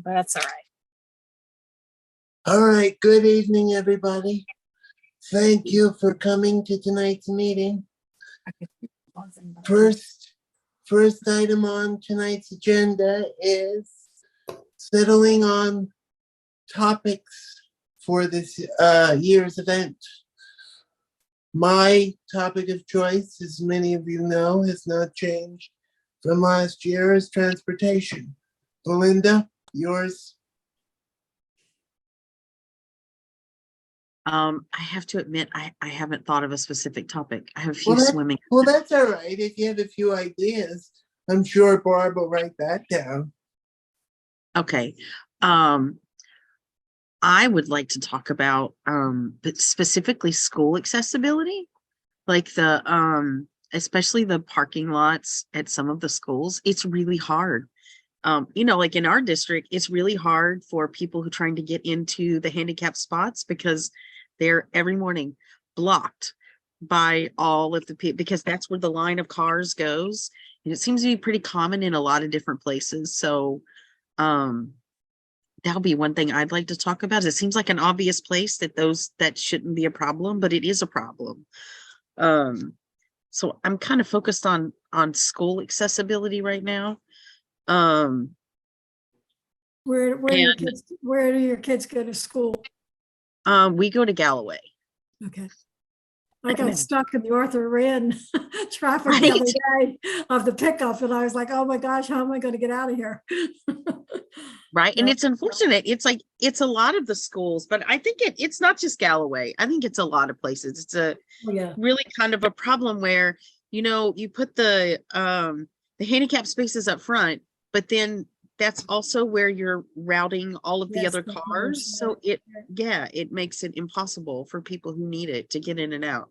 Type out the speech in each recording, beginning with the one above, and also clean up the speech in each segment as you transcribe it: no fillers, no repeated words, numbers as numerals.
evening, but that's all right. All right, good evening, everybody. Thank you for coming to tonight's meeting. First item on tonight's agenda is settling on topics for this year's event. My topic of choice, as many of you know, has not changed from last year, is transportation. Belinda, yours? I have to admit, I haven't thought of a specific topic. I have a few swimming. Well, that's all right. If you have a few ideas, I'm sure Barb will write that down. Okay. I would like to talk about, but specifically school accessibility, like the, especially the parking lots at some of the schools. It's really hard. Like in our district, it's really hard for people who are trying to get into the handicap spots because they're every morning blocked by all of the people, because that's where the line of cars goes. And it seems to be pretty common in a lot of different places. So that'll be one thing I'd like to talk about. It seems like an obvious place that shouldn't be a problem, but it is a problem. So I'm kind of focused on school accessibility right now. Where do your kids go to school? We go to Galloway. Okay. I got stuck in the Arthur Rand traffic Right. the other day of the pickup, and I was like, oh my gosh, how am I going to get out of here? Right. And Yeah. it's unfortunate. It's like, it's a lot of the schools, but I think it's not just Galloway. I think it's a lot of places. It's a Yeah. really kind of a problem where, you put the handicap spaces up front, but then that's also where you're routing all of the Yes, other the cars. cars, So it makes it impossible for people who need it to get in and out.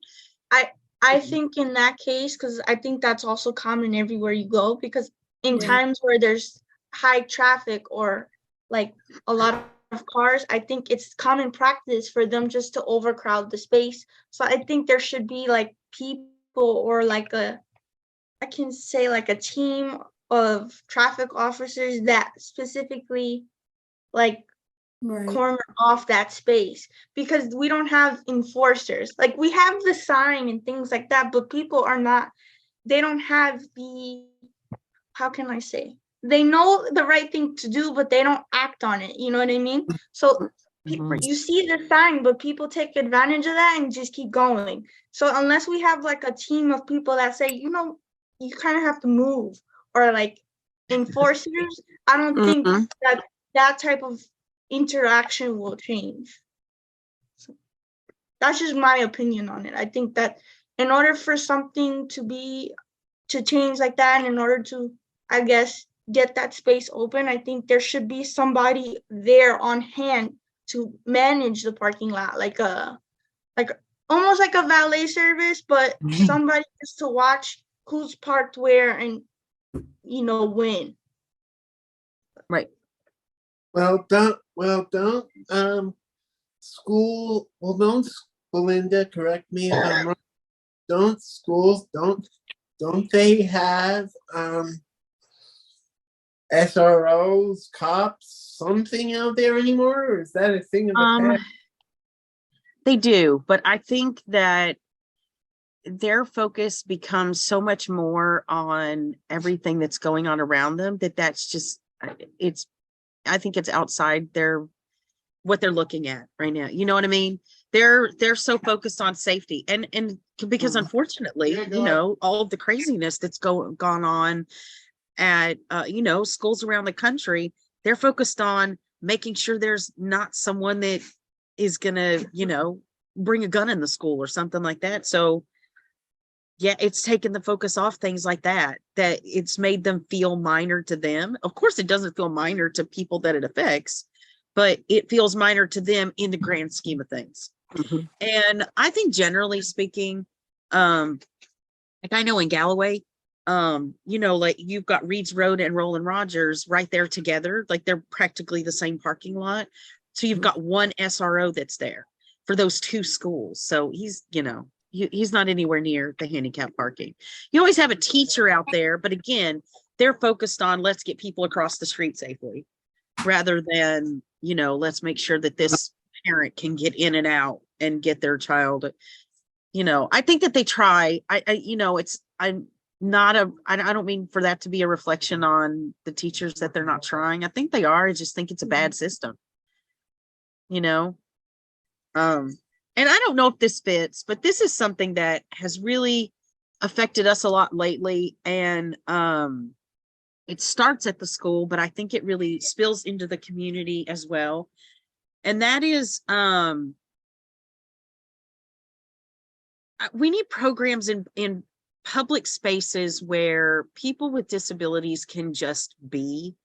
I think in that case, because I think that's also common everywhere you go, because in Yeah. times where there's high traffic or like a lot of cars, I think it's common practice for them just to overcrowd the space. So I think there should be like people or like I can say like a team of traffic officers that specifically like Right. corner off that space, because we don't have enforcers. Like we have the sign and things like that, but people they don't have how can I say, they know the right thing to do, but they don't act on it. You know what I mean? So you see the sign, but people take advantage of that and just keep going. So unless we have like a team of people that say, you kind of have to move, or like enforcers, I don't think that type of interaction will change. So that's just my opinion on it. I think that in order for something to change like that, and in order to, I guess, get that space open, I think there should be somebody there on hand to manage the parking lot, like almost like a valet service, but somebody just to watch who's parked where and when. Right. Well, don't Belinda, correct me if I'm wrong. Don't they have SROs, cops, something out there anymore? Or is that a thing of the past? They do, but I think that their focus becomes so much more on everything that's going on around them that's just, I think it's outside what they're looking at right now. You know what I mean? They're so focused on safety and because unfortunately, all of the craziness that's gone on at, schools around the country, they're focused on making sure there's not someone that is gonna, bring a gun in the school or something like that. So yeah, it's taken the focus off things like that it's made them feel minor to them. Of course, it doesn't feel minor to people that it affects, but it feels minor to them in the grand scheme of things. And I think generally speaking, like I know in Galloway, like you've got Reed's Road and Roland Rogers right there together, like they're practically the same parking lot. So you've got one SRO that's there for those two schools. So he's not anywhere near the handicap parking. You always have a teacher out there, but again, they're focused on let's get people across the street safely. rather than, let's make sure that this parent can get in and out and get their child. I think that they try. I'm not I don't mean for that to be a reflection on the teachers that they're not trying. I think they are. I just think it's a bad system. And I don't know if this fits, but this is something that has really affected us a lot lately. And it starts at the school, but I think it really spills into the community as well. And that is we need programs in public spaces where people with disabilities can just be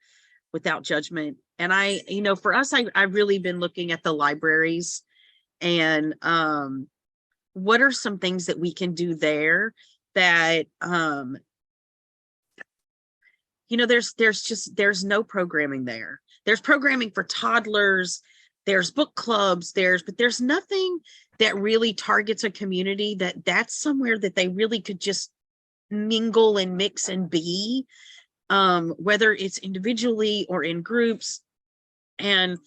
without judgment. And for us, I've really been looking at the libraries and what are some things that we can do there that there's no programming there. There's programming for toddlers, there's book clubs, but there's nothing that really targets a community that's somewhere that they really could just mingle and mix and be, whether it's individually or in groups. And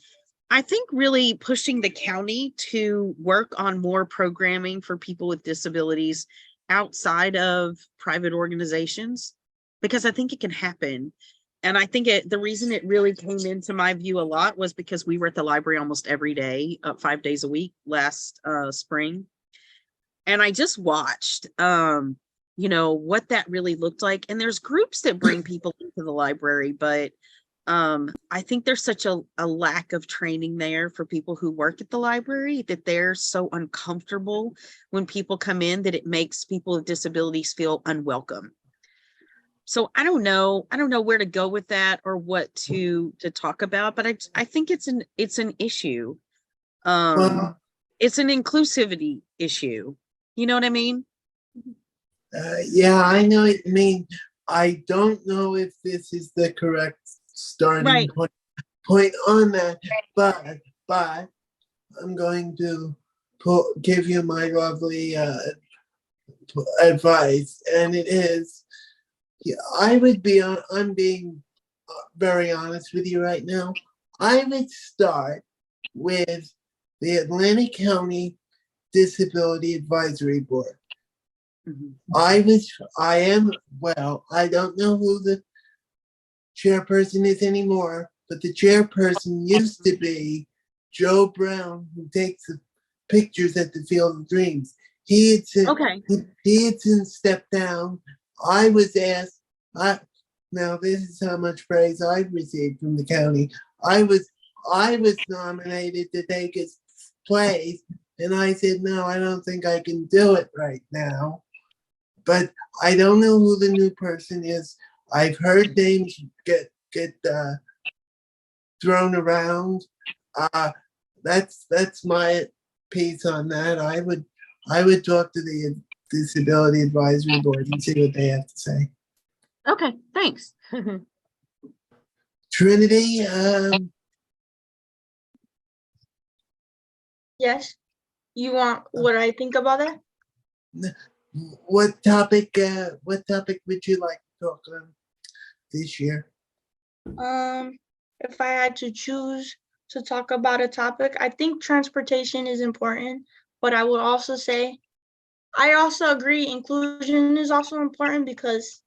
I think really pushing the county to work on more programming for people with disabilities outside of private organizations, because I think it can happen. And I think the reason it really came into my view a lot was because we were at the library almost every day, 5 days a week last spring. And I just watched, what that really looked like. And there's groups that bring people into the library, but I think there's such a lack of training there for people who work at the library that they're so uncomfortable when people come in that it makes people with disabilities feel unwelcome. So I don't know where to go with that or what to talk about, but I think it's an issue. Well, It's an inclusivity issue. You know what I mean? yeah, I know it means. I don't know if this is the correct starting Right. point on that, but I'm going to give you my lovely advice, and it is, I'm being very honest with you right now. I would start with the Atlantic County Disability Advisory Board. Mhm. I don't know who the chairperson is anymore, but the chairperson used to be Joe Brown, who takes the pictures at the Field of Dreams. He had since stepped down. I was asked, now this is how much praise I've received from the county. I was nominated to take his place, and I said, no, I don't think I can do it right now. But I don't know who the new person is. I've heard names get thrown around. That's my piece on that. I would talk to the Disability Advisory Board and see what they have to say. Okay, thanks. Trinity, Yes. You want what I think about that? what topic would you like to talk on this year? If I had to choose to talk about a topic, I think transportation is important, but I would also say, I also agree inclusion is also important, because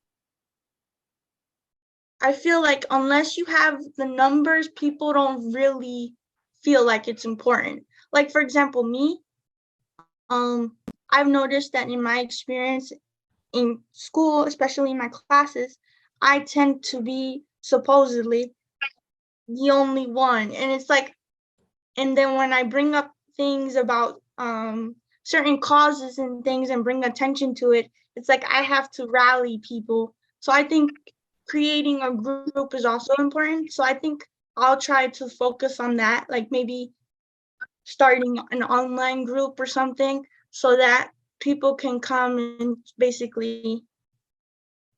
I feel like unless you have the numbers, people don't really feel like it's important. Like, for example, me, I've noticed that in my experience in school, especially in my classes, I tend to be supposedly the only one. And it's like, and then when I bring up things about certain causes and things and bring attention to it, it's like I have to rally people. So I think creating a group is also important. So I think I'll try to focus on that, like maybe starting an online group or something, so that people can come and basically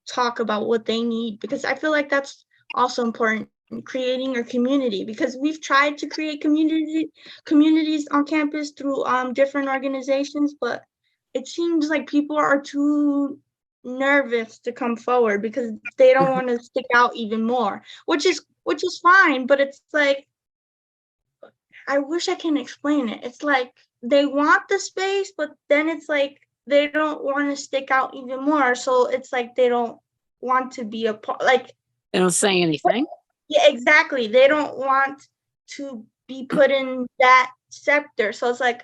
talk about what they need, because I feel like that's also important in creating a community, because we've tried to create communities on campus through different organizations, but it seems like people are too nervous to come forward because they don't want to stick out even more, which is which is fine, but it's like, I wish I can explain it. It's like they want the space, but then it's like they don't want to stick out even more. So it's like they don't want to be a part. Like, They don't say anything. yeah, exactly. They don't want to be put in that sector. So it's like,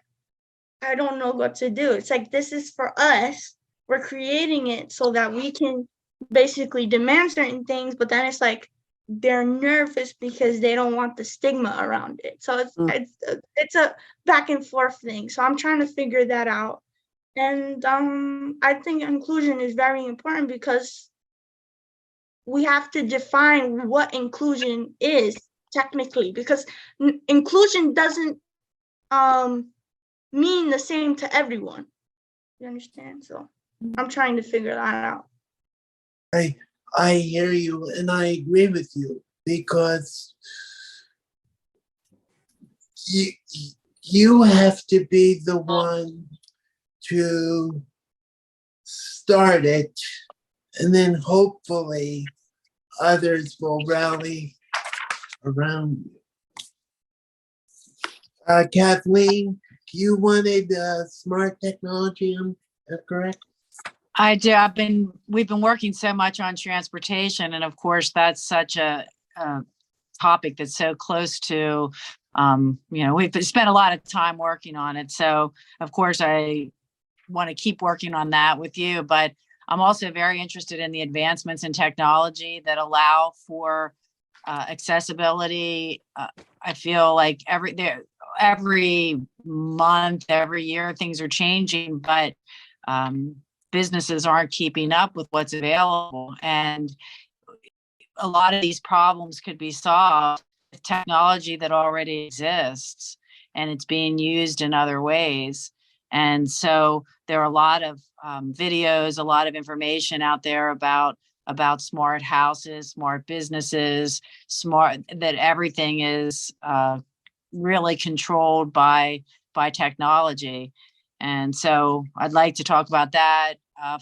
I don't know what to do. It's like, this is for us. We're creating it so that we can basically demand certain things, but then it's like they're nervous because they don't want the stigma around it. So it's a back and forth thing. So I'm trying to figure that out. And I think inclusion is very important because we have to define what inclusion is technically, because inclusion doesn't mean the same to everyone. You understand? So I'm trying to figure that out. I hear you and I agree with you because you have to be the one to start it, and then hopefully others will rally around you. Kathleen, you wanted smart technology, am I correct? I do. We've been working so much on transportation, and of course, that's such a topic that's so close to, we've spent a lot of time working on it. So, of course, I want to keep working on that with you, but I'm also very interested in the advancements in technology that allow for accessibility. I feel like every month, every year, things are changing, but businesses aren't keeping up with what's available. And a lot of these problems could be solved with technology that already exists and it's being used in other ways. And so there are a lot of videos, a lot of information out there about smart houses, smart businesses, that everything is really controlled by technology. And so I'd like to talk about that,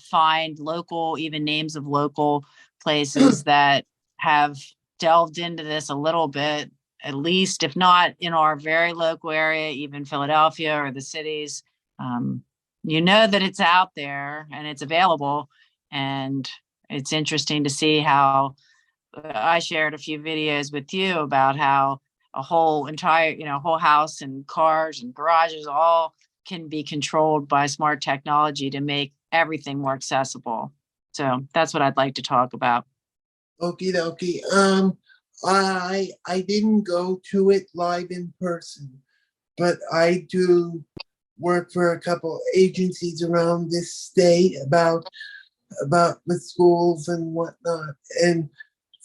find local, even names of local places that have delved into this a little bit, at least, if not in our very local area, even Philadelphia or the cities. That it's out there and it's available. And it's interesting to see how I shared a few videos with you about how a whole house and cars and garages all can be controlled by smart technology to make everything more accessible. So that's what I'd like to talk about. Okie dokie. I didn't go to it live in person, but I do work for a couple agencies around this state about the schools and whatnot. And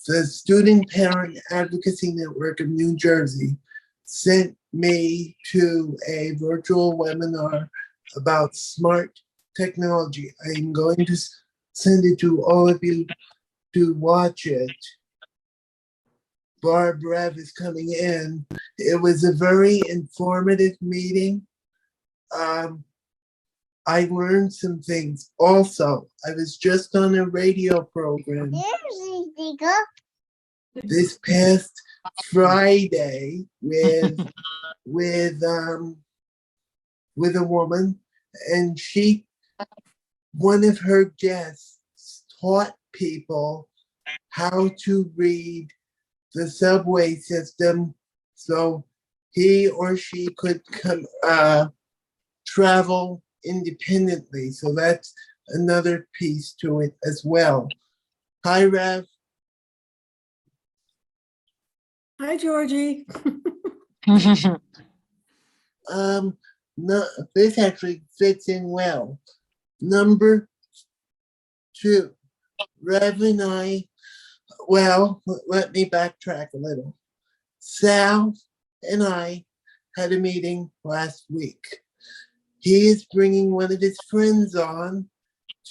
the Student Parent Advocacy Network of New Jersey sent me to a virtual webinar about smart technology. I'm going to send it to all of you to watch it. Barb Rev is coming in. It was a very informative meeting. I learned some things. Also, I was just on a radio program this past Friday with a woman, and one of her guests taught people how to read the subway system so he or she could travel independently. So that's another piece to it as well. Hi, Rev. Hi, Georgie. No, this actually fits in well. Number 2, Rev and I, let me backtrack a little. Sal and I had a meeting last week. He is bringing one of his friends on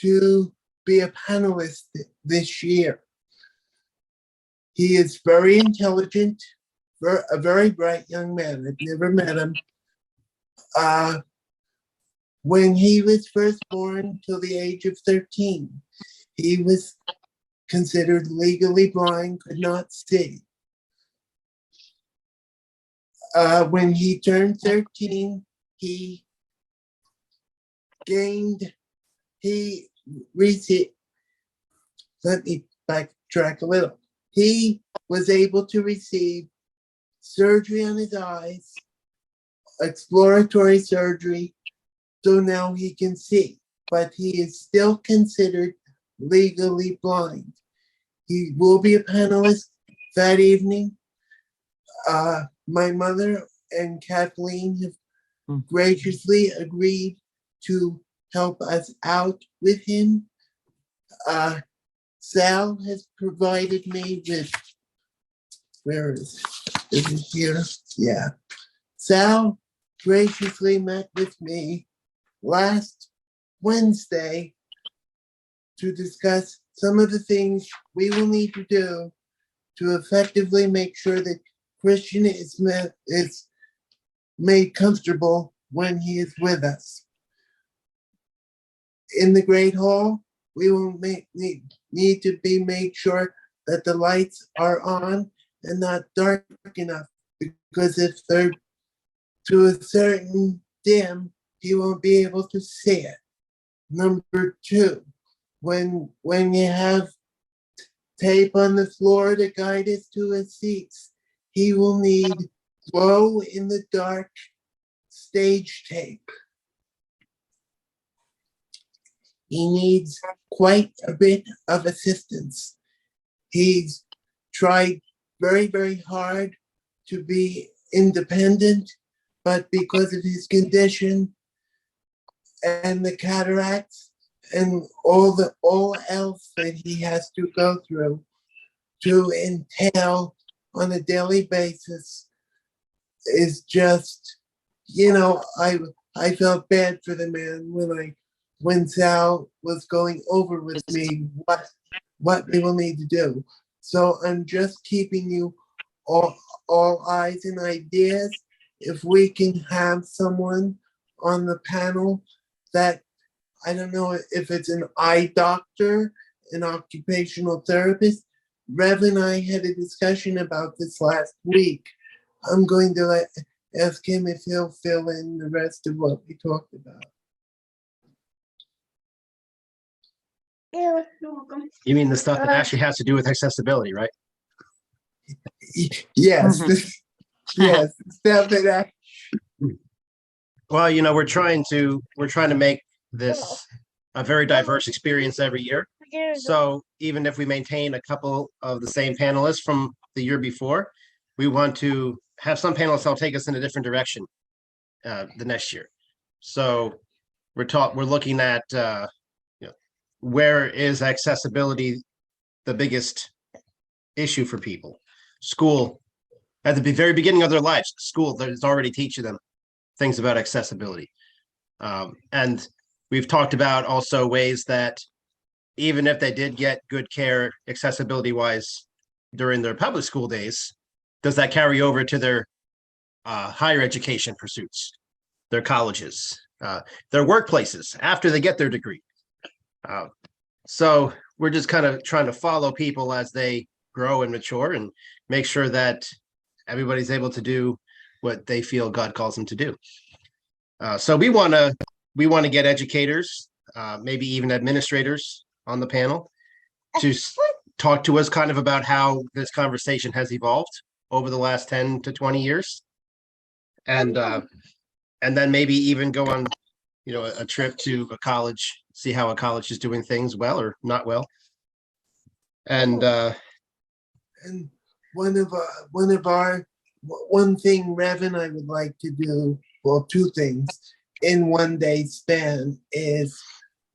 to be a panelist this year. He is very intelligent, a very bright young man. I've never met him. When he was first born till the age of 13, he was considered legally blind, could not see. When he turned 13, he gained, he received, let me backtrack a little. He was able to receive surgery on his eyes, exploratory surgery, so now he can see, but he is still considered legally blind. He will be a panelist that evening. My mother and Kathleen have graciously agreed to help us out with him. Sal has provided me with, where is it? Is it here? Yeah. Sal graciously met with me last Wednesday to discuss some of the things we will need to do to effectively make sure that Christian is made comfortable when he is with us. In the Great Hall, we will need to be made sure that the lights are on and not dark enough, because if they're to a certain dim, he won't be able to see it. Number two, when you have tape on the floor to guide us to his seats, he will need glow in the dark stage tape. He needs quite a bit of assistance. He's tried very, very hard to be independent, but because of his condition and the cataracts and all else that he has to go through to entail on a daily basis is just, I felt bad for the man when Sal was going over with me what we will need to do. So I'm just keeping you all eyes and ideas. If we can have someone on the panel that, I don't know if it's an eye doctor, an occupational therapist. Rev and I had a discussion about this last week. I'm going to ask him if he'll fill in the rest of what we talked about. Yeah, you're welcome. You mean the stuff that actually has to do with accessibility, right? Yes, Mhm. yes, stuff that Well, we're trying to make this a very diverse experience every year. So even if we maintain a couple of the same panelists from the year before, we want to have some panelists that'll take us in a different direction the next year. So we're looking at where is accessibility the biggest issue for people? School, at the very beginning of their lives, school that is already teaching them things about accessibility. And we've talked about also ways that even if they did get good care accessibility wise during their public school days, does that carry over to their higher education pursuits, their colleges, their workplaces after they get their degree? So we're just kind of trying to follow people as they grow and mature and make sure that everybody's able to do what they feel God calls them to do. So we want to get educators, maybe even administrators on the panel to talk to us kind of about how this conversation has evolved over the last 10 to 20 years. And then maybe even go on, a trip to a college, see how a college is doing things well or not well. And one thing Rev and I would like to do, well, two things in one day span is,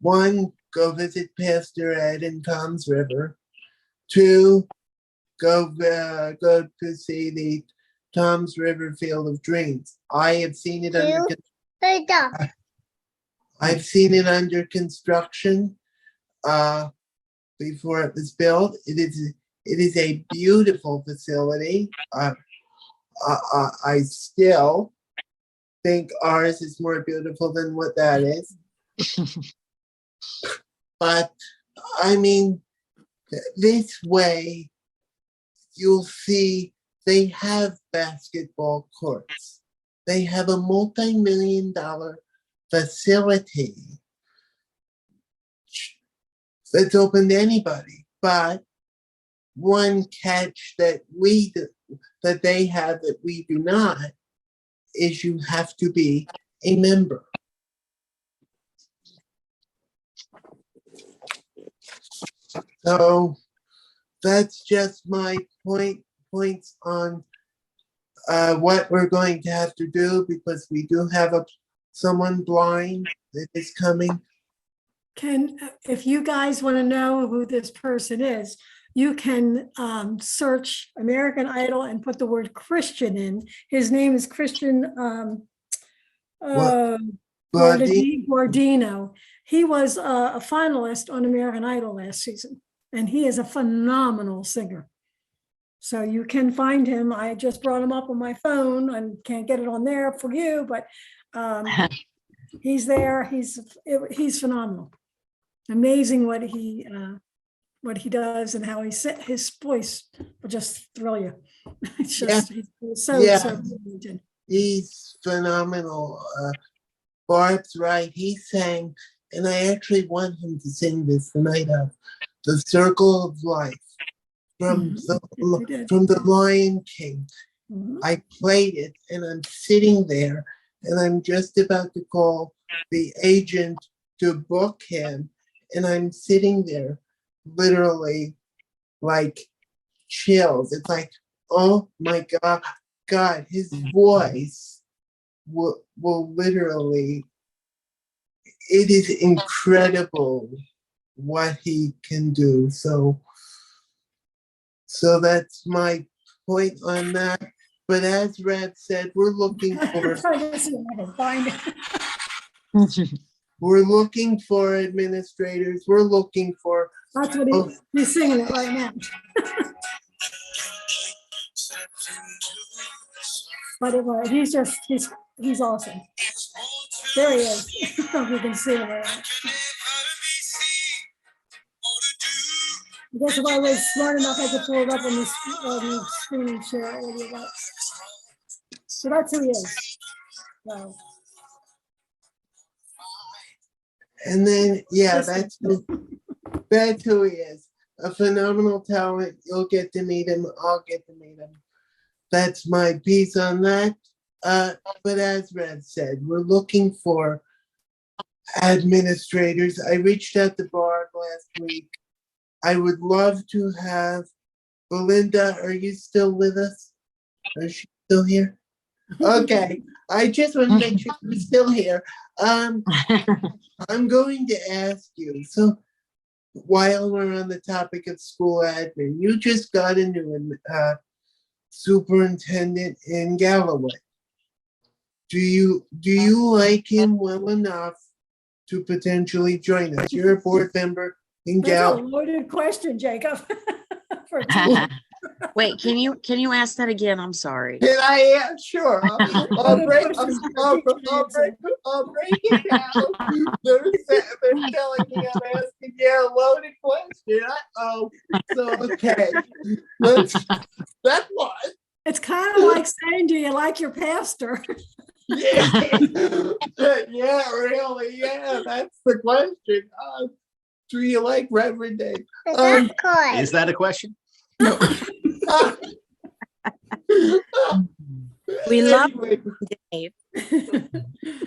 one, go visit Pastor Ed in Toms River. Two, go to see the Toms River Field of Dreams. I have seen it I've seen it under construction before it was built. It is a beautiful facility. I still think ours is more beautiful than what that is. But I mean, this way you'll see they have basketball courts. They have a multi-million-dollar facility that's open to anybody. But one catch that that they have that we do not is you have to be a member. So that's just my points on what we're going to have to do, because we do have someone blind that is coming. If you guys want to know who this person is, you can search American Idol and put the word Christian in. His name is Christian Guardino. He was a finalist on American Idol last season, and he is a phenomenal singer. So you can find him. I just brought him up on my phone and can't get it on there for you, but he's there. He's phenomenal. Amazing what he does and how his voice will just thrill you. It's just he's so talented. He's phenomenal. Barb's right. He sang, and I actually want him to sing this the night of The Circle of Life from the Lion King. I played it, and I'm sitting there, and I'm just about to call the agent to book him, and I'm sitting there literally like chills. It's like, oh my God, his voice will literally, it is incredible what he can do. So that's my point on that. But as Rev said, we're looking for we're looking for administrators. We're looking for. That's what he's singing it right now. But anyway, he's awesome. There he is. You can see him right now. I guess if I was smart enough, I could pull it up on the screen and share it with you. So that's who he is. So. And then, that's who he is. A phenomenal talent. You'll get to meet him. I'll get to meet him. That's my piece on that. But as Rev said, we're looking for administrators. I reached out to Barb last week. I would love to have Belinda. Are you still with us? Is she still here? Okay. I just want to make sure you're still here. I'm going to ask you. So while we're on the topic of school admin, you just got a new superintendent in Galloway. Do you like him well enough to potentially join us? You're a board member in Galloway. That's a loaded question, Jacob. Wait, can you ask that again? I'm sorry. And I am sure. I'll break it down. They're telling me I'm asking you a loaded question. So okay. That's one. It's kind of like saying, do you like your pastor? Yeah. Yeah, really. Yeah, that's the question. Do you like Reverend Dave? Is that a question? We love Dave.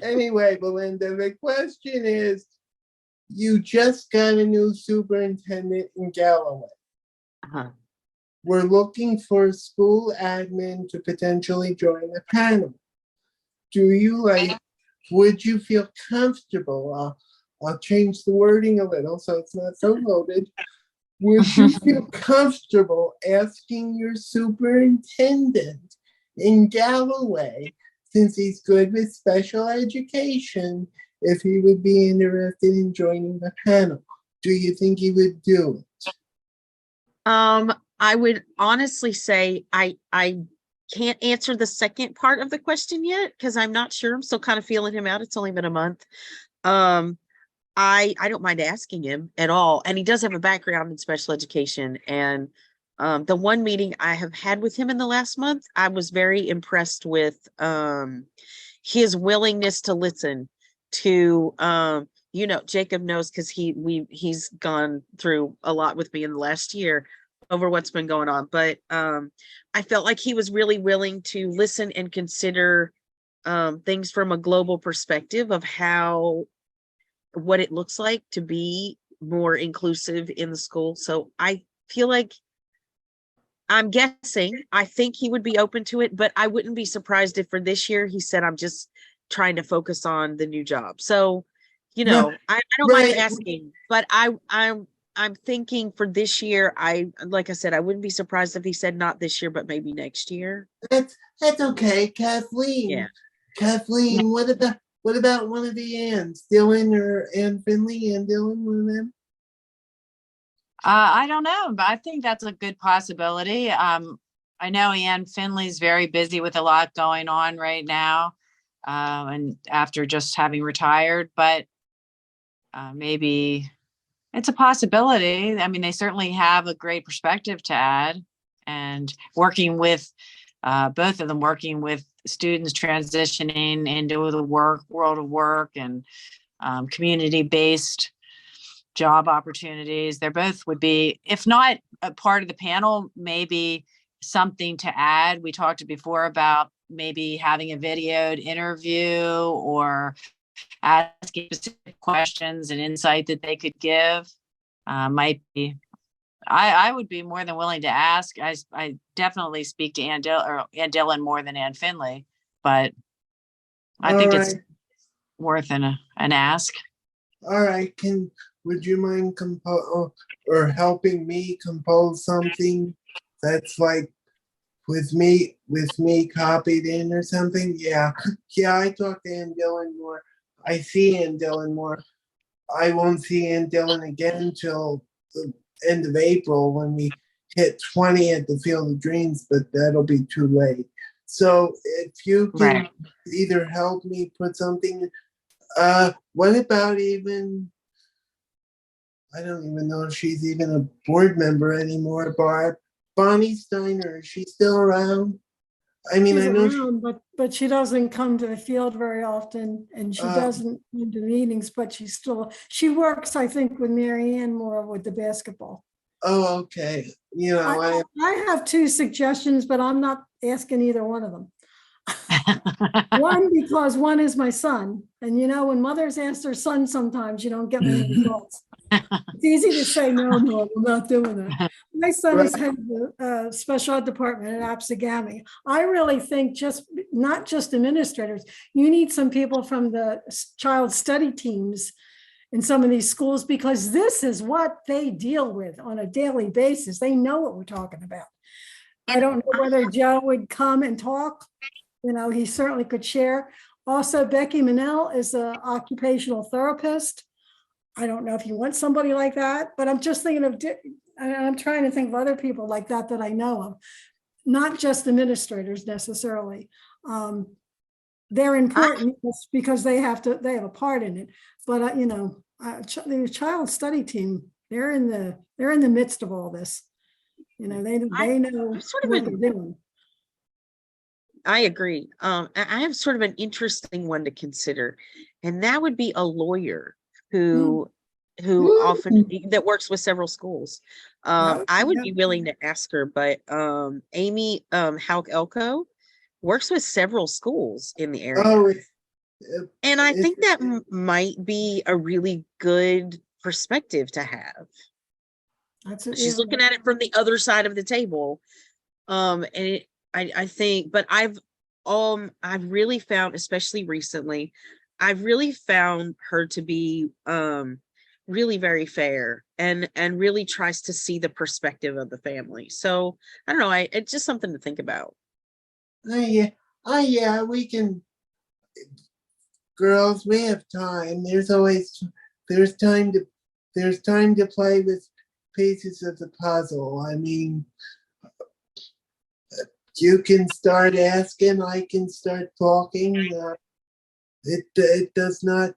Anyway, Belinda, the question is, you just got a new superintendent in Galloway. Uh-huh. We're looking for a school admin to potentially join the panel. Would you feel comfortable? I'll change the wording a little so it's not so loaded. Would you feel comfortable asking your superintendent in Galloway, since he's good with special education, if he would be interested in joining the panel? Do you think he would do it? I would honestly say I can't answer the second part of the question yet because I'm not sure. I'm still kind of feeling him out. It's only been a month. I don't mind asking him at all. And he does have a background in special education. And The one meeting I have had with him in the last month, I was very impressed with his willingness to listen to Jacob knows because he's gone through a lot with me in the last year over what's been going on. But I felt like he was really willing to listen and consider things from a global perspective of what it looks like to be more inclusive in the school. So I feel like, I'm guessing, I think he would be open to it, but I wouldn't be surprised if for this year he said, I'm just trying to focus on the new job. So, I don't mind Right. asking, but I'm thinking for this year, like I said, I wouldn't be surprised if he said not this year, but maybe next year. That's okay, Kathleen. Yeah. Kathleen, what about one of the Anns, Dylan or Ann Finley and Dylan, one of them? I don't know, but I think that's a good possibility. I know Ann Finley's very busy with a lot going on right now, and after just having retired, but maybe it's a possibility. I mean, they certainly have a great perspective to add, and working with both of them, working with students transitioning into the world of work and community-based job opportunities. They both would be, if not a part of the panel, maybe something to add. We talked before about maybe having a videoed interview or asking specific questions and insight that they could give. Might be, I would be more than willing to ask. I definitely speak to Ann Dillon more than Ann Finley, but I think it's worth an ask. All right, would you mind or helping me compose something that's like with me copied in or something? Yeah, I talked to Ann Dillon more. I see Ann Dillon more. I won't see Ann Dillon again until the end of April when we hit 20 at the Field of Dreams, but that'll be too late. So if you can either help me put something, what about even, I don't even know if she's even a board member anymore, Barb. Bonnie Steiner, is she still around? I mean, She's I know around, but she doesn't come to the field very often, and she doesn't come to meetings, but she works, I think, with Mary Ann more with the basketball. Oh, okay. I have two suggestions, but I'm not asking either one of them. One, because one is my son, and when mothers ask their son, sometimes you don't get many results. It's easy to say, no, we're not doing that. My son is head of the special ed department at Apsagami. I really think not just administrators, you need some people from the child study teams in some of these schools, because this is what they deal with on a daily basis. They know what we're talking about. I don't know whether Joe would come and talk. He certainly could share. Also, Becky Manel is an occupational therapist. I don't know if you want somebody like that, but I'm just thinking I'm trying to think of other people like that I know of, not just administrators necessarily. They're important because they have a part in it. But the child study team, they're in the midst of all this. They know what they're doing. I agree. I have sort of an interesting one to consider, and that would be a lawyer who often that works with several schools. I would be willing to ask her, but Amy Hauk Elko works with several schools in the area. And I think that might be a really good perspective to have. She's looking at it from the other side of the table. And I think, but I've really found, especially recently, I've really found her to be really very fair and really tries to see the perspective of the family. So I don't know, it's just something to think about. Yeah, we can, girls, we have time. There's time to play with pieces of the puzzle. I mean, you can start asking, I can start talking. It does not.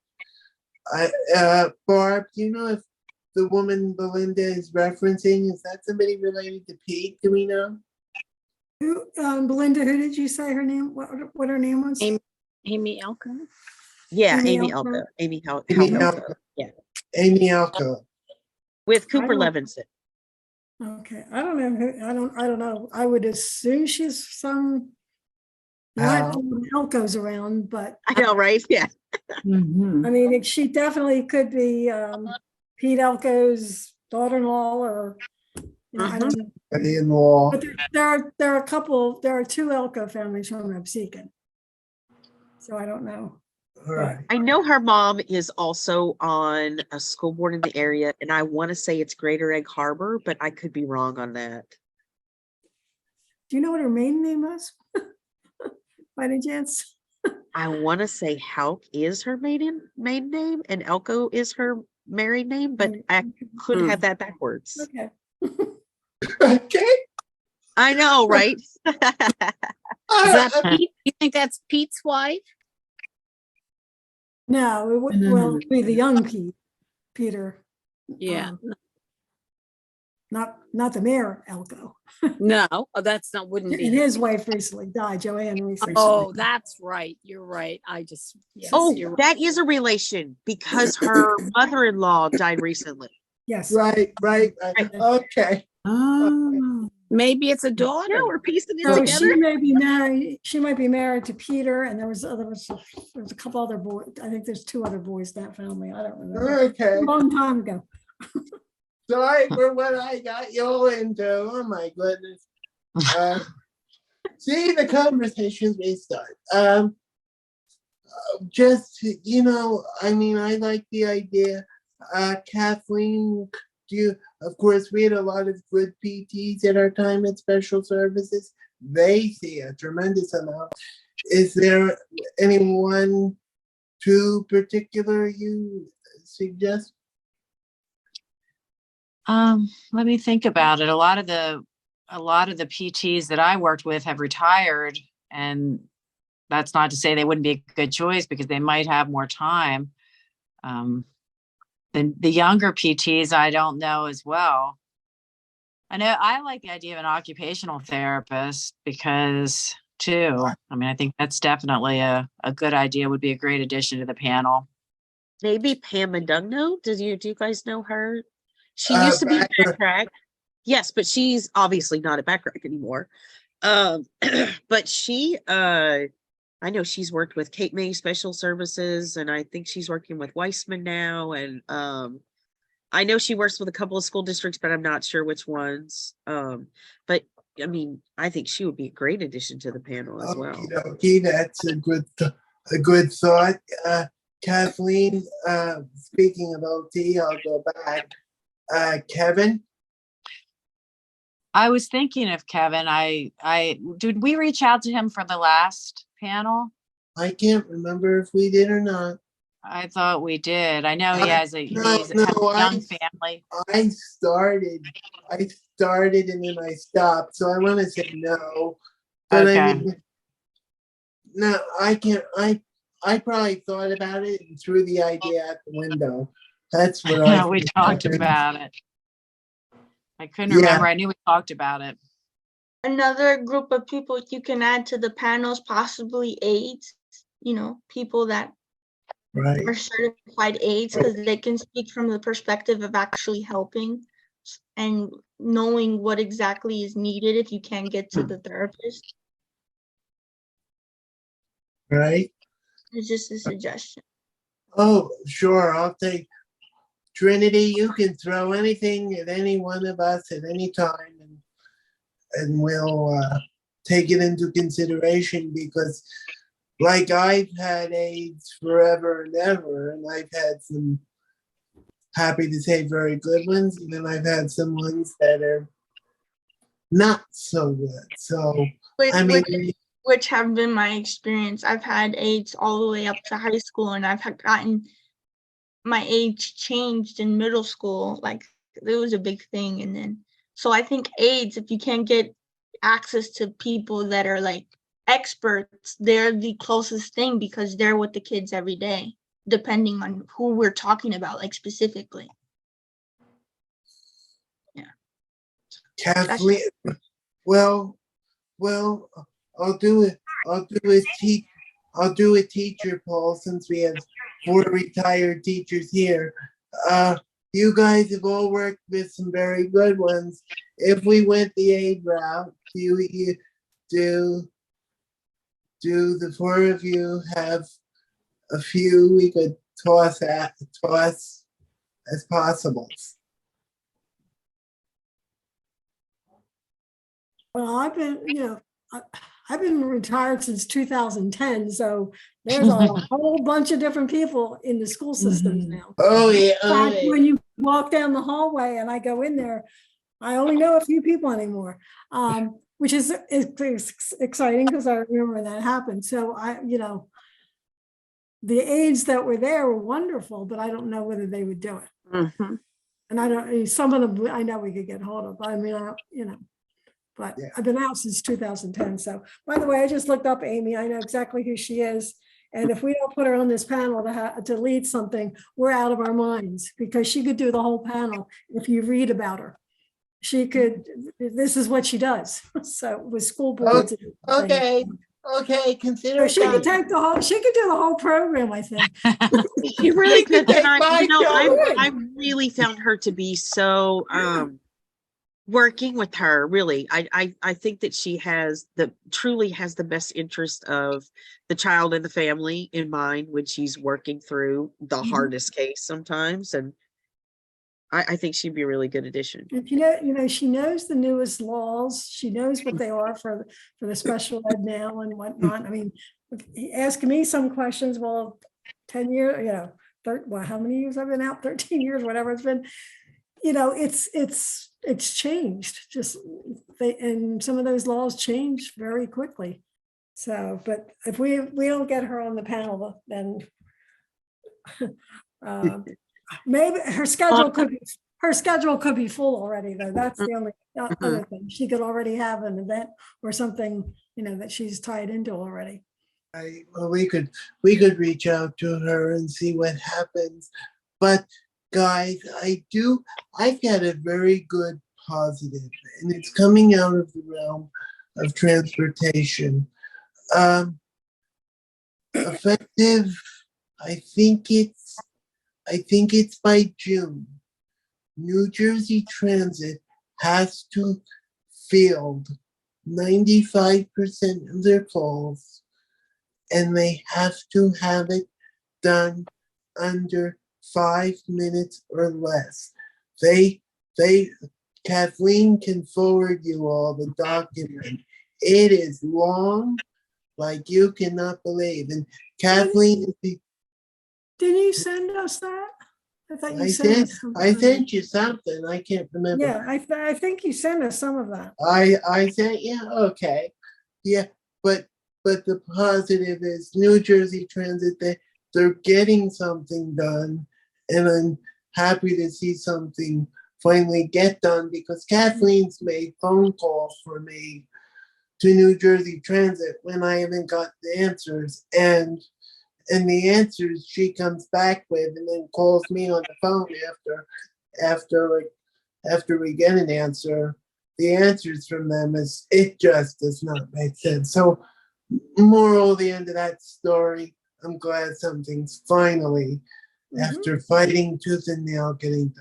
Barb, if the woman Belinda is referencing? Is that somebody related to Pete? Do we know? Who, Belinda, who did you say her name? What her name was? Amy Elko. Yeah, Amy Amy Elko. Elko, Amy Amy Helko, Elko. yeah, Amy Alco. with I Cooper don't- Levinson. Okay, I don't know. I don't know. I would assume she's some. Al. Elko's around, but I know, right? Yeah. I mean, she definitely could be Pete Elko's daughter-in-law, or I don't know. In-law. But there are two Elko families from Absecon. So I don't know. All right. I know her mom is also on a school board in the area, and I want to say it's Greater Egg Harbor, but I could be wrong on that. Do you know what her maiden name was? By any chance? I want to say Hauk is her maiden name, and Elko is her married name, but I could Hmm. have that backwards. Okay. Okay. I know, right? Is that Pete? You think that's Pete's wife? No, it would, No, well, no, it'd be the young Peter, Yeah. not the mayor Elko. No, that wouldn't And be. his wife recently died, Joanne recently. Oh, that's right. You're right. I just, yes, Oh, you're right. that is a relation because her mother-in-law died recently. Yes. Right. Okay. Oh, maybe it's a daughter. Yeah, we're piecing it So together. she may be married, she might be married to Peter, and there was a couple other boys. I think there's two other boys in that family. I don't remember. Okay. A long time ago. Sorry for what I got you all into. Oh my goodness. See, the conversations may start. Just, I mean, I like the idea. Kathleen, of course, we had a lot of good PTs at our time at Special Services. They see a tremendous amount. Is there anyone too particular you suggest? Let me think about it. A lot of the PTs that I worked with have retired, and that's not to say they wouldn't be a good choice because they might have more time. The younger PTs, I don't know as well. I know I like the idea of an occupational therapist because too, I mean, I think that's definitely a good idea, would be a great addition to the panel. Maybe Pam Madugno. Do you guys know her? She used to be at Backrack. Yes, but she's obviously not at Backrack anymore. But she, I know she's worked with Cape May Special Services, and I think she's working with Weissman now. And I know she works with a couple of school districts, but I'm not sure which ones. But I mean, I think she would be a great addition to the panel as well. Okay, that's a good thought. Kathleen, speaking of OT, I'll go back. Kevin? I was thinking of Kevin. I did we reach out to him for the last panel? I can't remember if we did or not. I thought we did. I know he has a No, he's has a no, young family. I started and then I stopped, so I want to say no. But I Okay. mean, no, I can't. I probably thought about it and threw the idea out the window. That's what I. We talked about it. I couldn't Yeah. remember. I knew we talked about it. Another group of people you can add to the panels, possibly aides, people that Right. are certified aides, because they can speak from the perspective of actually helping and knowing what exactly is needed if you can't get to the therapist. Right. It's just a suggestion. Oh, sure. I'll take Trinity. You can throw anything at any one of us at any time, and we'll take it into consideration because, like, I've had AIDS forever and ever, and I've had some, happy to say, very good ones, and then I've had some ones that are not so good. So, I mean, Which have been my experience. I've had AIDS all the way up to high school, and I've gotten my age changed in middle school. Like, it was a big thing. And then, so I think AIDS, if you can't get access to people that are like experts, they're the closest thing because they're with the kids every day, depending on who we're talking about, like specifically. Kathleen, well, I'll do it. I'll do a teacher poll since we have 4 retired teachers here. You guys have all worked with some very good ones. If we went the aid route, do the 4 of you have a few we could toss as possibles? Well, I've been retired since 2010, so there's a whole bunch of different people in the school systems now. Oh yeah. In fact, when you walk down the hallway and I go in there, I only know a few people anymore, which is exciting because I remember when that happened. So the aides that were there were wonderful, but I don't know whether they would do it. Mhm. And some of them I know we could get hold of. I mean, but Yeah. I've been out since 2010. So, by the way, I just looked up Amy. I know exactly who she is. And if we don't put her on this panel to lead something, we're out of our minds, because she could do the whole panel. If you read about her, she could, this is what she does. So with school boards. and things. Okay, consider So it done. she could do the whole program, I think. You really You could could. And take my job. I really found her to be so working with her. Really, I think that she truly has the best interest of the child and the family in mind when she's working through the Mhm. hardest case sometimes. And I think she'd be a really good addition. And she knows the newest laws. She knows what they are for the special ed now and whatnot. I mean, asking me some questions, well, 10 years, how many years I've been out? 13 years, whatever it's been. It's changed. And some of those laws change very quickly. So, but if we don't get her on the panel, then maybe her schedule could be full already, though. That's the only other thing. She could already have an event or something, that she's tied into already. Well, we could reach out to her and see what happens. But guys, I've got a very good positive, and it's coming out of the realm of transportation. Effective, I think it's by June. New Jersey Transit has to field 95% of their calls, and they have to have it done under 5 minutes or less. Kathleen can forward you all the document. It is long, like you cannot believe. And Kathleen, Didn't you send us that? I thought you I sent us something. sent you something. I can't remember. Yeah, I think you sent us some of that. I sent, yeah, okay. Yeah, but the positive is New Jersey Transit, they're getting something done, and I'm happy to see something finally get done, because Kathleen's made phone calls for me to New Jersey Transit when I haven't got the answers, and the answers she comes back with and then calls me on the phone after we get an answer. The answers from them it just does not make sense. So moral, the end of that story, I'm glad something's finally, after fighting tooth and nail, getting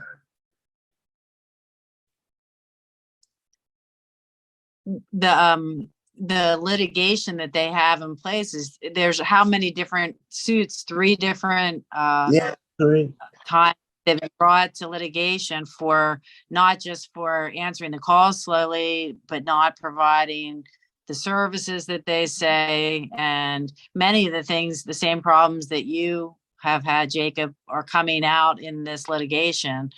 done. The litigation that they have in place there's how many different suits? 3 different Yeah, great. times they've been brought to litigation for not just for answering the calls slowly, but not providing the services that they say, and many of the things, the same problems that you have had, Jacob, are coming out in this litigation.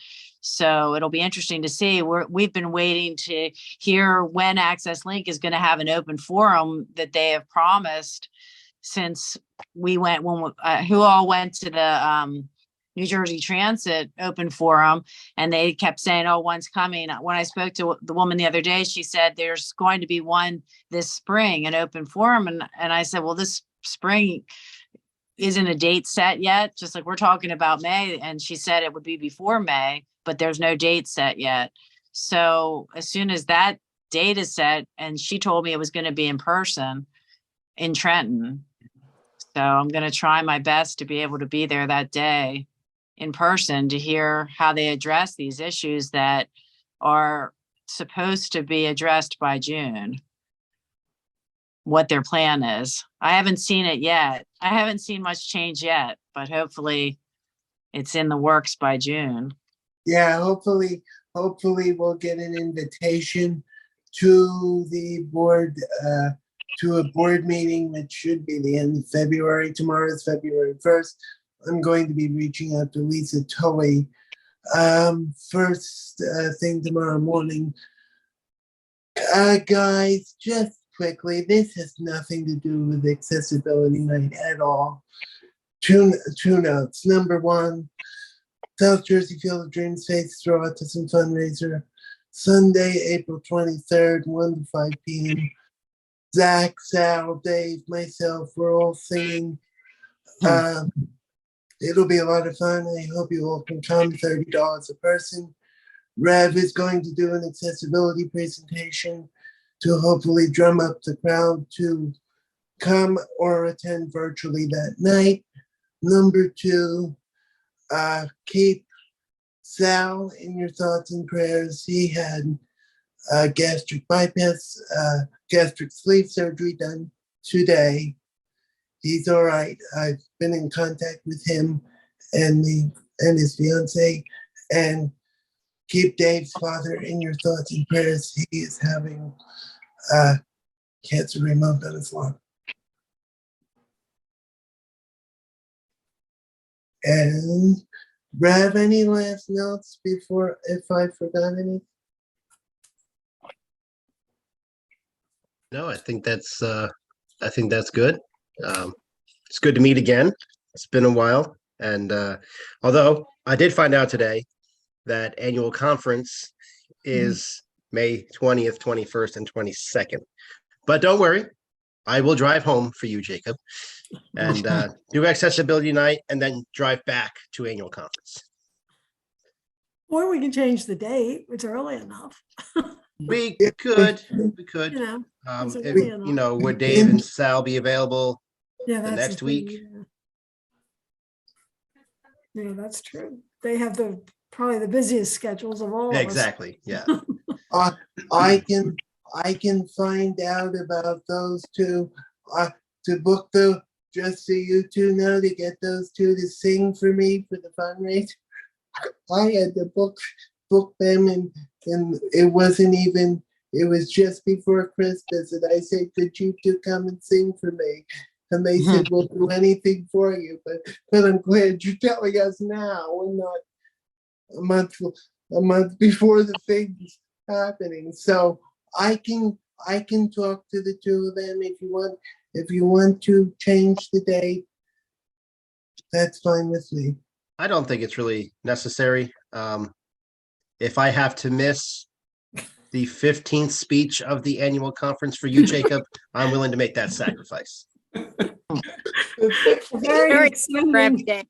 So it'll be interesting to see. We've been waiting to hear when Access Link is going to have an open forum that they have promised, since we went who all went to the New Jersey Transit open forum, and they kept saying, "Oh, one's coming." When I spoke to the woman the other day, she said there's going to be one this spring, an open forum, and I said, "Well, this spring isn't a date set yet, just like we're talking about May," and she said it would be before May, but there's no date set yet. So as soon as that date is set, and she told me it was going to be in person in Trenton. So I'm going to try my best to be able to be there that day in person to hear how they address these issues that are supposed to be addressed by June. What their plan is. I haven't seen it yet. I haven't seen much change yet, but hopefully it's in the works by June. Yeah, hopefully we'll get an invitation to the board, to a board meeting, which should be the end of February. Tomorrow is February 1st. I'm going to be reaching out to Lisa Tully. First thing tomorrow morning. Guys, just quickly, this has nothing to do with accessibility night at all. Two notes. Number one, South Jersey Field of Dreams Faith Through Autism fundraiser, Sunday, April 23rd, 1 to 5 p.m. Zach, Sal, Dave, myself, we're all singing. It'll be a lot of fun. I hope you all can come, $30 a person. Rev is going to do an accessibility presentation to hopefully drum up the crowd to come or attend virtually that night. Number two, keep Sal in your thoughts and prayers. He had gastric bypass, gastric sleeve surgery done today. He's all right. I've been in contact with him and his fiance, and keep Dave's father in your thoughts and prayers. He is having cancer removed on his lung. And Rev, any last notes before, if I forgot any? No, I think that's good. It's good to meet again. It's been a while. And although I did find out today that annual conference is May 20th, 21st, and 22nd. But don't worry, I will drive home for you, Jacob, and do accessibility night and then drive back to annual conference. Or we can change the date. It's early enough. We could. You know, it's If, early enough. would Dave and Sal be available Yeah, the that's next thing, week? Yeah. Yeah, that's true. They have probably the busiest schedules of all of us. Exactly. Yeah. I can find out about those two, to book just so you two know, to get those two to sing for me for the fundraiser. I had to book them, and it wasn't even, it was just before Christmas, and I said, could you two come and sing for me? And they said, we'll do anything for you, but I'm glad you're telling us now and not a month before the thing's happening. So I can talk to the two of them if you want to change the date. That's fine with me. I don't think it's really necessary. If I have to miss the 15th speech of the annual conference for you, Jacob, I'm willing to make that sacrifice. It's a very Prep exciting, day.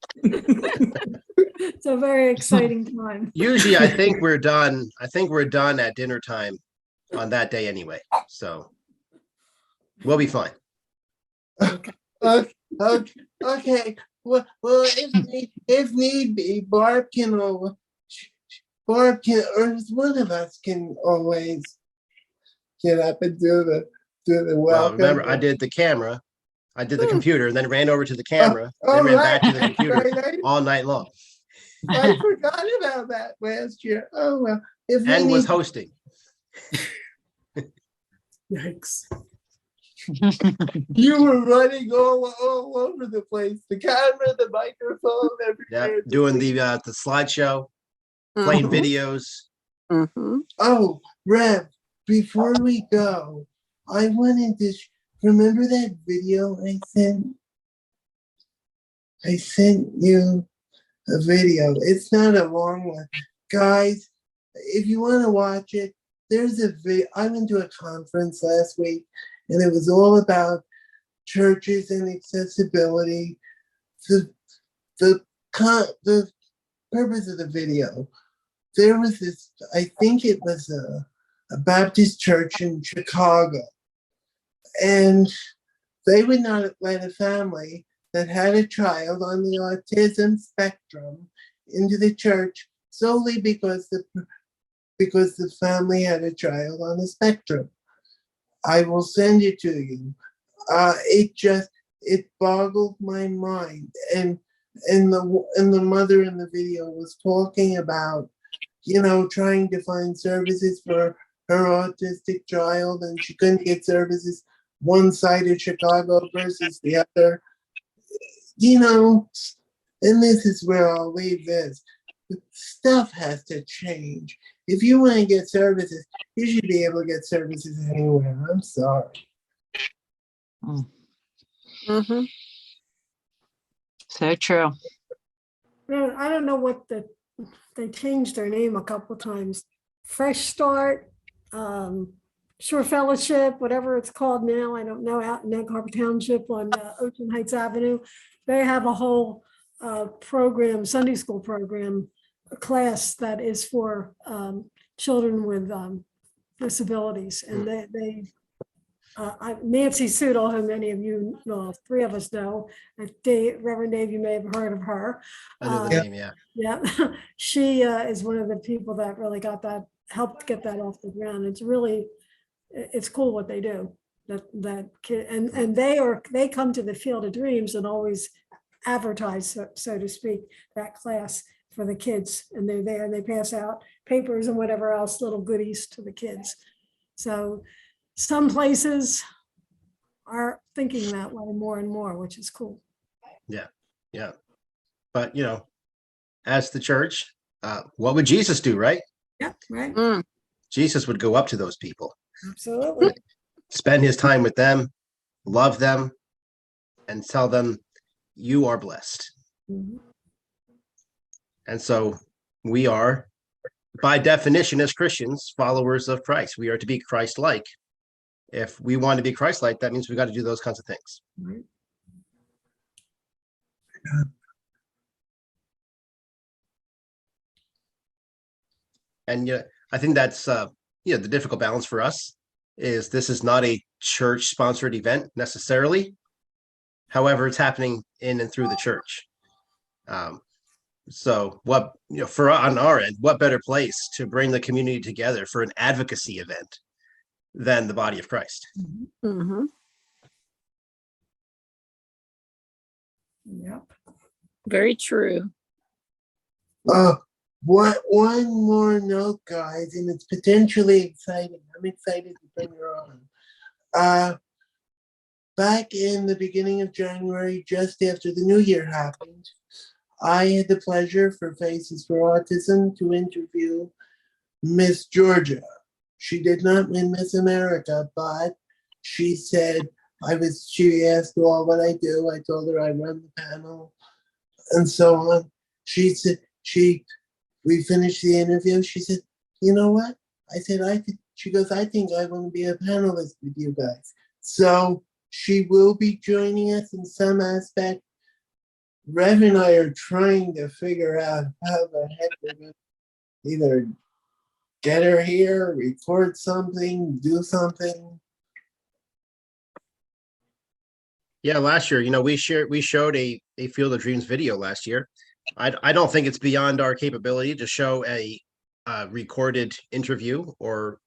it's a very exciting time. Usually I think we're done. I think we're done at dinner time on that day anyway. So we'll be fine. Okay. Well, if need be, Barb can, or one of us can always get up and do the Well, welcome. remember, I did the camera, I did the computer, and then ran over to the camera, then ran back to the computer Right. all night long, I forgot about that last year. Oh, well. If we and was need- hosting. Yikes. You were running all over the place. The camera, the microphone, Yeah, everything. doing the slideshow, playing Mhm, videos. mhm. Oh, Rev, before we go, I wanted to remember that video I sent? I sent you a video. It's not a long one. Guys, if you want to watch it, there's a video. I went to a conference last week, and it was all about churches and accessibility. The purpose of the video there was this, I think it was a Baptist church in Chicago, and they would not let a family that had a child on the autism spectrum into the church solely because the family had a child on the spectrum. I will send it to you. It boggled my mind. And the mother in the video was talking about, trying to find services for her autistic child, and she couldn't get services one side of Chicago versus the other. And this is where I'll leave this. Stuff has to change. If you want to get services, you should be able to get services anywhere. I'm sorry. Mhm. So true. Well, I don't know what they changed their name a couple times. Fresh Start, Shore Fellowship, whatever it's called now. I don't know, out in Egg Harbor Township on Ocean Heights Avenue. They have a whole program, Sunday school program, a class that is for children with disabilities. And Nancy Sudol, who many of you know, three of us know, Reverend Dave, you may have heard of her. I know the name, yeah. Yeah, she is one of the people that really helped get that off the ground. It's cool what they do. That kid, and they come to the Field of Dreams and always advertise, so to speak, that class for the kids. And they're there and they pass out papers and whatever else, little goodies to the kids. So some places are thinking that way more and more, which is cool. Yeah. But, as the church, what would Jesus do, right? Yeah, right. Mm. Jesus would go up to those people, Absolutely. spend his time with them, love them, and tell them, you are blessed. Mhm. And so we are, by definition, as Christians, followers of Christ. We are to be Christ-like. If we want to be Christ-like, that means we got to do those kinds of things. Right. And I think that's the difficult balance for us is this is not a church-sponsored event necessarily. However, it's happening in and through the church. So what, for on our end, what better place to bring the community together for an advocacy event than the body of Christ? Mhm. Yep. Very true. One more note, guys, and it's potentially exciting. I'm excited to bring her on. Back in the beginning of January, just after the new year happened, I had the pleasure for Faces for Autism to interview Miss Georgia. She did not win Miss America, but she said, she asked all what I do. I told her I run the panel and so on. She said, we finished the interview. She said, you know what? I said, she goes, I think I want to be a panelist with you guys. So she will be joining us in some aspect. Rev and I are trying to figure out how the heck we're going to either get her here, record something, do something. Yeah, last year, we showed a Field of Dreams video last year. I don't think it's beyond our capability to show a recorded interview or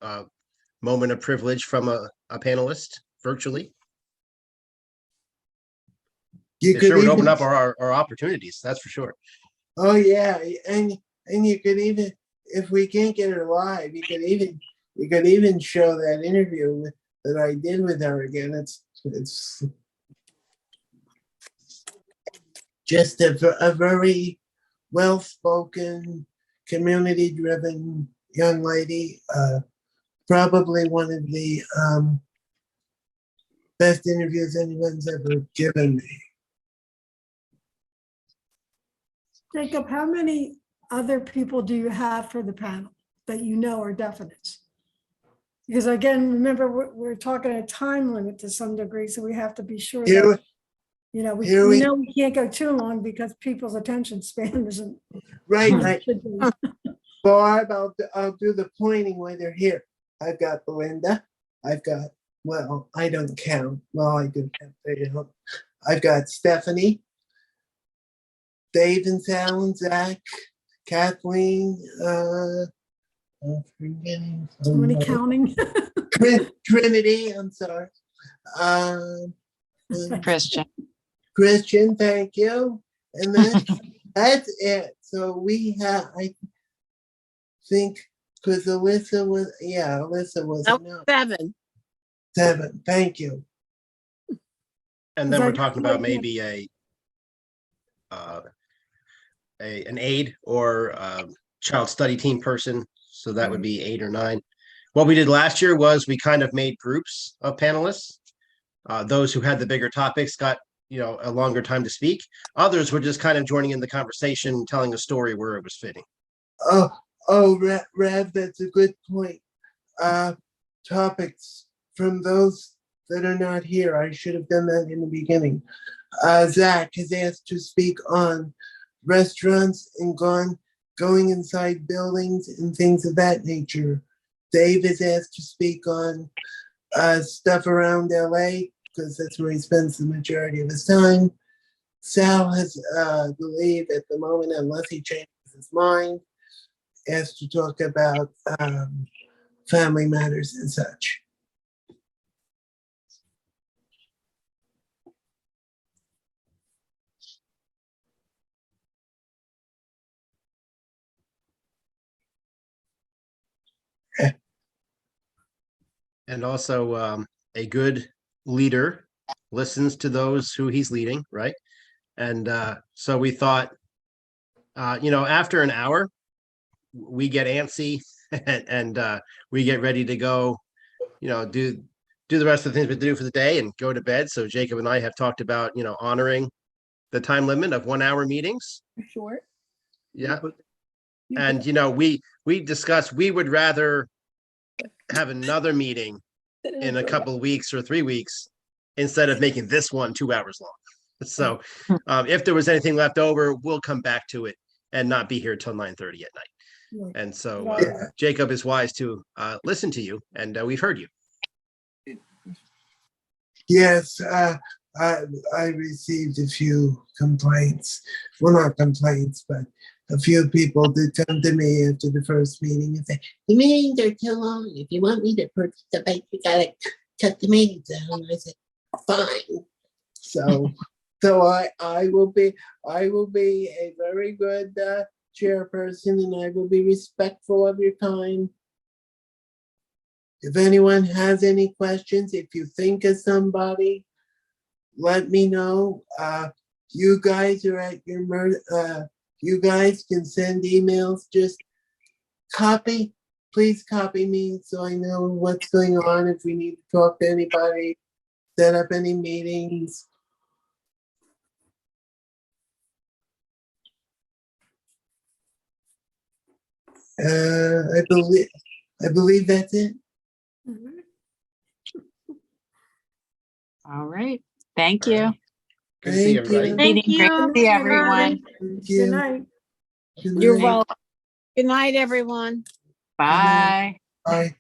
moment of privilege from a panelist virtually. It sure would open up our opportunities, that's for sure. Oh yeah, and you could even, if we can't get her live, you could even show that interview that I did with her again. It's just a very well-spoken, community-driven young lady. Probably one of the best interviews anyone's ever given me. Jacob, how many other people do you have for the panel that you know are definites? Because again, remember, we're talking a time limit to some degree, so we have to be sure that, we know we can't go too long because people's attention span isn't. Right. Barb, I'll do the pointing when they're here. I've got Belinda. I've got, well, I don't count. Well, I do count. They don't. I've got Stephanie, Dave and Sal and Zach, Kathleen, I'm forgetting Somebody somebody. counting. Trinity, I'm sorry. Um, Christian. Christian, thank you. And then that's it. So we have, I think, because Alyssa was, yeah, Alyssa was Oh, no, 7. 7. Thank you. And Is then we're that talking about right? Yeah. maybe an aide or child study team person. So that would be 8 or 9. What we did last year was we kind of made groups of panelists. Those who had the bigger topics got, a longer time to speak. Others were just kind of joining in the conversation, telling a story where it was fitting. Rev, that's a good point. Topics from those that are not here. I should have done that in the beginning. Zach has asked to speak on restaurants and going inside buildings and things of that nature. Dave has asked to speak on stuff around LA because that's where he spends the majority of his time. Sal has, believed at the moment, unless he changes his mind, asked to talk about family matters and such. And also a good leader listens to those who he's leading, right? And so we thought, after an hour, we get antsy and we get ready to go, do the rest of the things we do for the day and go to bed. So Jacob and I have talked about, honoring the time limit of 1 hour meetings. Short. Yeah. And, we discussed, we would rather have another meeting in a couple of weeks or 3 weeks instead of making this one 2 hours long. So if there was anything left over, we'll come back to it and not be here till 9:30 at night. And so Jacob is wise to listen to you, and we've heard you. Yes, I received a few complaints. Well, not complaints, but a few people did come to me after the first meeting and say, the meetings are too long. If you want me to participate, you gotta cut the meetings down. I said, fine. So I will be a very good chairperson, and I will be respectful of your time. If anyone has any questions, if you think of somebody, let me know. You guys are at your you guys can send emails. Just please copy me so I know what's going on. If we need to talk to anybody, set up any meetings. I believe that's it. All right. Thank you. Good to see Thank everybody. you. Thank Meeting. Great you. to see everyone. Thank Good you. night. Good You're night. welcome. Good night, everyone. Bye. Bye.